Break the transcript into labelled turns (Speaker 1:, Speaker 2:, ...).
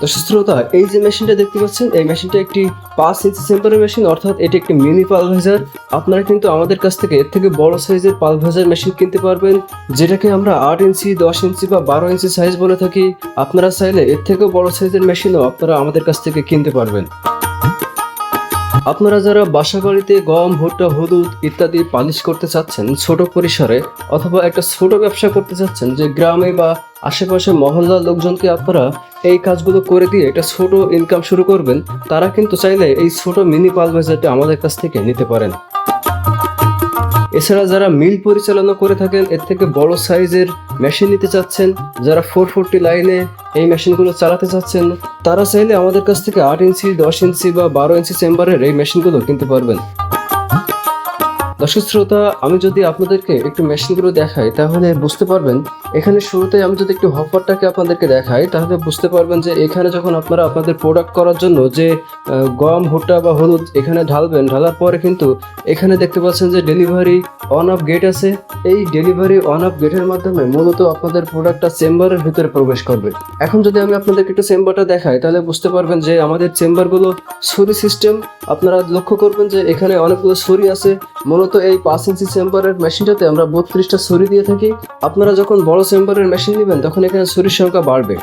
Speaker 1: দর্শক শ্রোতা, এই যে মেশিনটা দেখতে পাচ্ছেন, এই মেশিনটা একটি 5 ইঞ্চি চেম্বারের মেশিন, অর্থাৎ এটি একটি মিনি পালভাইজার। আপনারা কিন্তু আমাদের কাছ থেকে এর থেকে বড় সাইজের পালভাইজার মেশিন কিনতে পারবেন, যেটাকে আমরা 8 ইঞ্চি, 10 ইঞ্চি বা 12 ইঞ্চি সাইজ বলে থাকি। আপনারা চাইলে এর থেকেও বড় সাইজের মেশিনও আপনারা আমাদের কাছ থেকে কিনতে পারবেন। আপনারা যারা বাসা বাড়িতে গম, ভুট্টা, হলুদ ইত্যাদি পালিশ করতে চাচ্ছেন ছোট পরিসরে, অথবা একটা ছোট ব্যবসা করতে চাচ্ছেন, যে গ্রামে বা আশেপাশে মহল্লার লোকজনকে আপনারা এই কাজগুলো করে দিয়ে একটা ছোট ইনকাম শুরু করবেন, তারা কিন্তু চাইলে এই ছোট মিনি পালভাইজারটা আমাদের কাছ থেকে নিতে পারেন। এছাড়া যারা মিল পরিচালনা করে থাকেন, এর থেকে বড় সাইজের মেশিন নিতে চাচ্ছেন, যারা 440 লাইনে এই মেশিনগুলো চালাতে চাচ্ছেন, তারা চাইলে আমাদের কাছ থেকে 8 ইঞ্চি, 10 ইঞ্চি বা 12 ইঞ্চি চেম্বারের এই মেশিনগুলো কিনতে পারবেন। দর্শক শ্রোতা, আমি যদি আপনাদেরকে একটু মেশিনগুলো দেখাই তাহলে বুঝতে পারবেন। এখানে শুরুতে আমি যদি একটু হপারটাকে আপনাদেরকে দেখাই তাহলে বুঝতে পারবেন যে এখানে যখন আপনারা আপনাদের প্রোডাক্ট করার জন্য যে গম, ভুট্টা বা হলুদ এখানে ঢালবেন, ঢালার পরে কিন্তু এখানে দেখতে পাচ্ছেন যে ডেলিভারি অন অফ গেট আছে। এই ডেলিভারি অন অফ গেটের মাধ্যমে মূলত আপনাদের প্রোডাক্টটা চেম্বারের ভিতরে প্রবেশ করবে। এখন যদি আমি আপনাদেরকে একটু চেম্বারটা দেখাই তাহলে বুঝতে পারবেন যে আমাদের চেম্বারগুলো ছুরি সিস্টেম। আপনারা লক্ষ্য করবেন যে এখানে অনেকগুলো ছুরি আছে। মূলত এই 5 ইঞ্চি চেম্বারের মেশিনটাতে আমরা 32টা ছুরি দিয়ে থাকি। আপনারা যখন বড় চেম্বারের মেশিন নেবেন তখন এখানে ছুরির সংখ্যা বাড়বে।